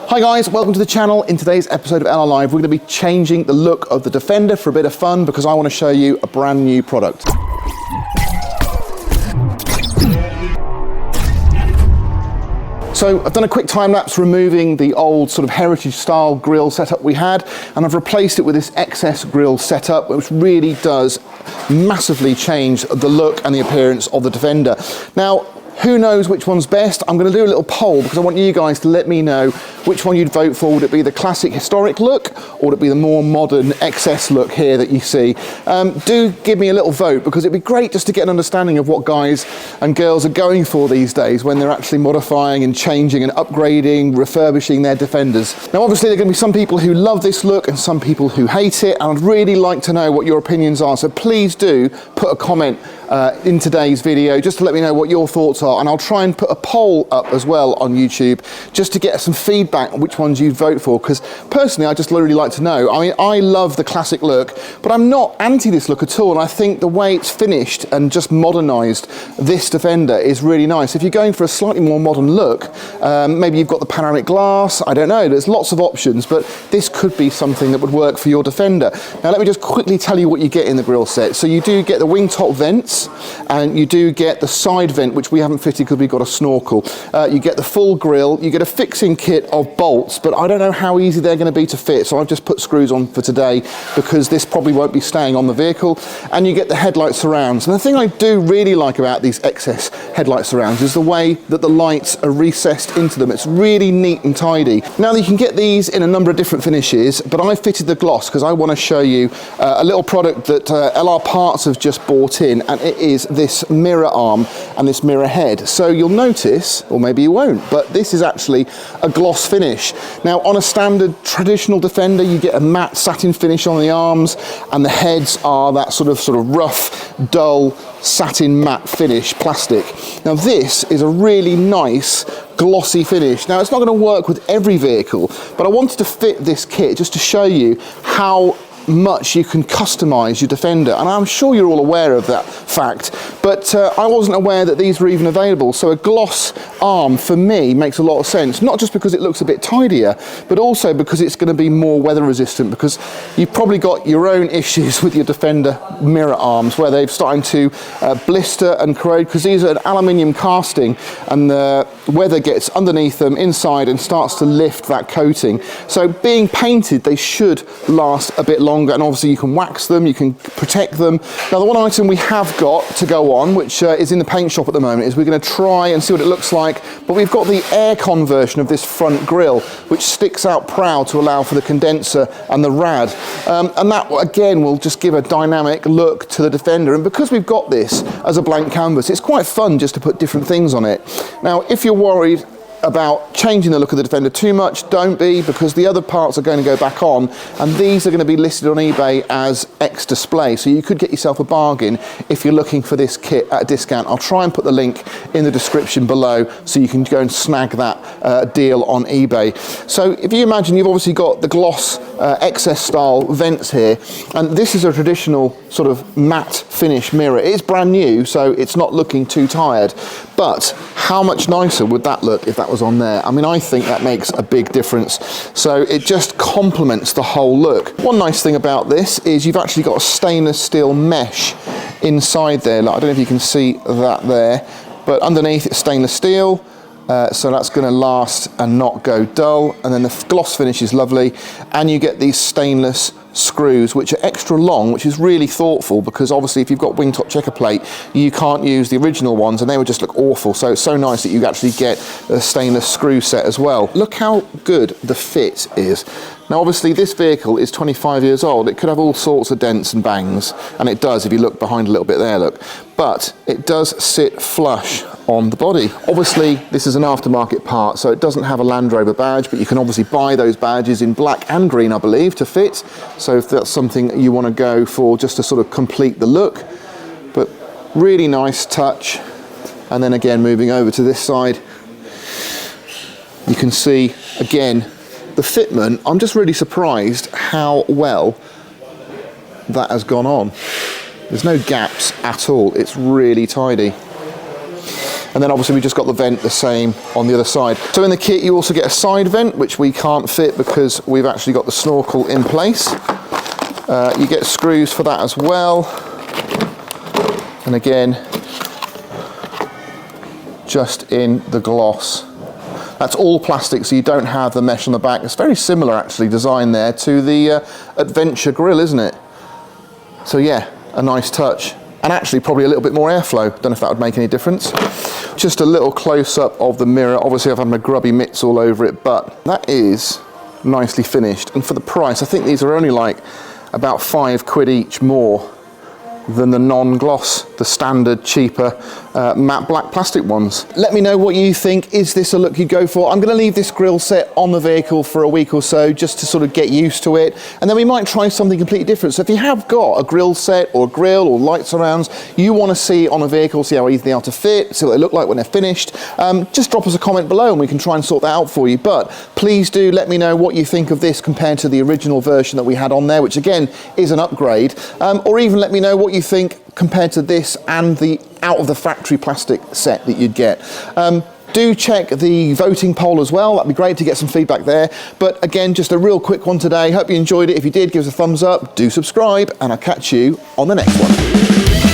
Hi guys, welcome to the channel. In today's episode of LR Live, we're going to be changing the look of the Defender for a bit of fun because I want to show you a brand new product. So I've done a quick time lapse removing the old sort of heritage style grille setup we had, and I've replaced it with this XS Grille setup, which really does massively change the look and the appearance of the Defender. Now, who knows which one's best? I'm going to do a little poll because I want you guys to let me know which one you'd vote for. Would it be the classic historic look, or would it be the more modern XS look here that you see? Do give me a little vote because it'd be great just to get an understanding of what guys and girls are going for these days when they're actually modifying and changing and upgrading, refurbishing their Defenders. Now obviously there are going to be some people who love this look and some people who hate it, and I'd really like to know what your opinions are, so please do put a comment in today's video just to let me know what your thoughts are, and I'll try and put a poll up as well on YouTube just to get some feedback on which ones you'd vote for, because personally I just really like to know. I mean, I love the classic look, but I'm not anti this look at all, and I think the way it's finished and just modernised this Defender is really nice. If you're going for a slightly more modern look, maybe you've got the panoramic glass, I don't know, there's lots of options, but this could be something that would work for your Defender. Now let me just quickly tell you what you get in the grille set. So you do get the wing top vents, and you do get the side vent, which we haven't fitted because we've got a snorkel. You get the full grille, you get a fixing kit of bolts, but I don't know how easy they're going to be to fit, so I've just put screws on for today because this probably won't be staying on the vehicle. And you get the headlight surrounds. And the thing I do really like about these XS headlight surrounds is the way that the lights are recessed into them. It's really neat and tidy. Now you can get these in a number of different finishes, but I fitted the gloss because I want to show you a little product that LR Parts have just bought in, and it is this mirror arm and this mirror head. So you'll notice, or maybe you won't, but this is actually a gloss finish. Now on a standard traditional Defender you get a matte satin finish on the arms, and the heads are that sort of rough, dull satin matte finish plastic. Now this is a really nice glossy finish. Now it's not going to work with every vehicle, but I wanted to fit this kit just to show you how much you can customize your Defender, and I'm sure you're all aware of that fact, but I wasn't aware that these were even available. So a gloss arm for me makes a lot of sense, not just because it looks a bit tidier, but also because it's going to be more weather resistant, because you've probably got your own issues with your Defender mirror arms where they've started to blister and corrode, because these are an aluminium casting and the weather gets underneath them inside and starts to lift that coating. So being painted, they should last a bit longer, and obviously you can wax them, you can protect them. Now the one item we have got to go on, which is in the paint shop at the moment, is we're going to try and see what it looks like, but we've got the air conversion of this front grille, which sticks out proud to allow for the condenser and the rad, and that again will just give a dynamic look to the Defender. And because we've got this as a blank canvas, it's quite fun just to put different things on it. Now if you're worried about changing the look of the Defender too much, don't be, because the other parts are going to go back on, and these are going to be listed on eBay as X display, so you could get yourself a bargain if you're looking for this kit at a discount. I'll try and put the link in the description below so you can go and snag that deal on eBay. So if you imagine, you've obviously got the gloss XS style vents here, and this is a traditional sort of matte finish mirror. It's brand new, so it's not looking too tired, but how much nicer would that look if that was on there? I mean, I think that makes a big difference. So it just complements the whole look. One nice thing about this is you've actually got a stainless steel mesh inside there. Like, I don't know if you can see that there, but underneath it's stainless steel. So that's going to last and not go dull, and then the gloss finish is lovely, and you get these stainless screws which are extra long, which is really thoughtful, because obviously if you've got wingtop checker plate you can't use the original ones and they would just look awful. So it's so nice that you actually get a stainless screw set as well. Look how good the fit is. Now obviously this vehicle is 25 years old, it could have all sorts of dents and bangs, and it does if you look behind a little bit there, look, but it does sit flush on the body. Obviously this is an aftermarket part, so it doesn't have a Land Rover badge, but you can obviously buy those badges in black and green, I believe, to fit. So if that's something you want to go for just to sort of complete the look, but really nice touch. And then again, moving over to this side, you can see again the fitment. I'm just really surprised how well that has gone on. There's no gaps at all, it's really tidy. And then obviously we just got the vent the same on the other side. So in the kit you also get a side vent, which we can't fit because we've actually got the snorkel in place. You get screws for that as well. And again, just in the gloss. That's all plastic, so you don't have the mesh on the back. It's very similar actually, design there, to the Adventure Grille, isn't it? So yeah, a nice touch. And actually probably a little bit more airflow. Don't know if that would make any difference. Just a little close-up of the mirror. Obviously I've had my grubby mitts all over it, but that is nicely finished. And for the price, I think these are only like about £5 each more than the non-gloss, the standard, cheaper matte black plastic ones. Let me know what you think. Is this a look you go for? I'm gonna leave this grille set on the vehicle for a week or so just to sort of get used to it, and then we might try something completely different. So if you have got a grille set or a grille or light surrounds you wanna see on a vehicle, see how easy they are to fit, see what they look like when they're finished, just drop us a comment below and we can try and sort that out for you. But please do let me know what you think of this compared to the original version that we had on there, which again is an upgrade, or even let me know what you think compared to this and the out of the factory plastic set that you'd get. Do check the voting poll as well. That'd be great to get some feedback there. But again, just a real quick one today. Hope you enjoyed it. If you did, give us a thumbs up, do subscribe, and I'll catch you on the next one.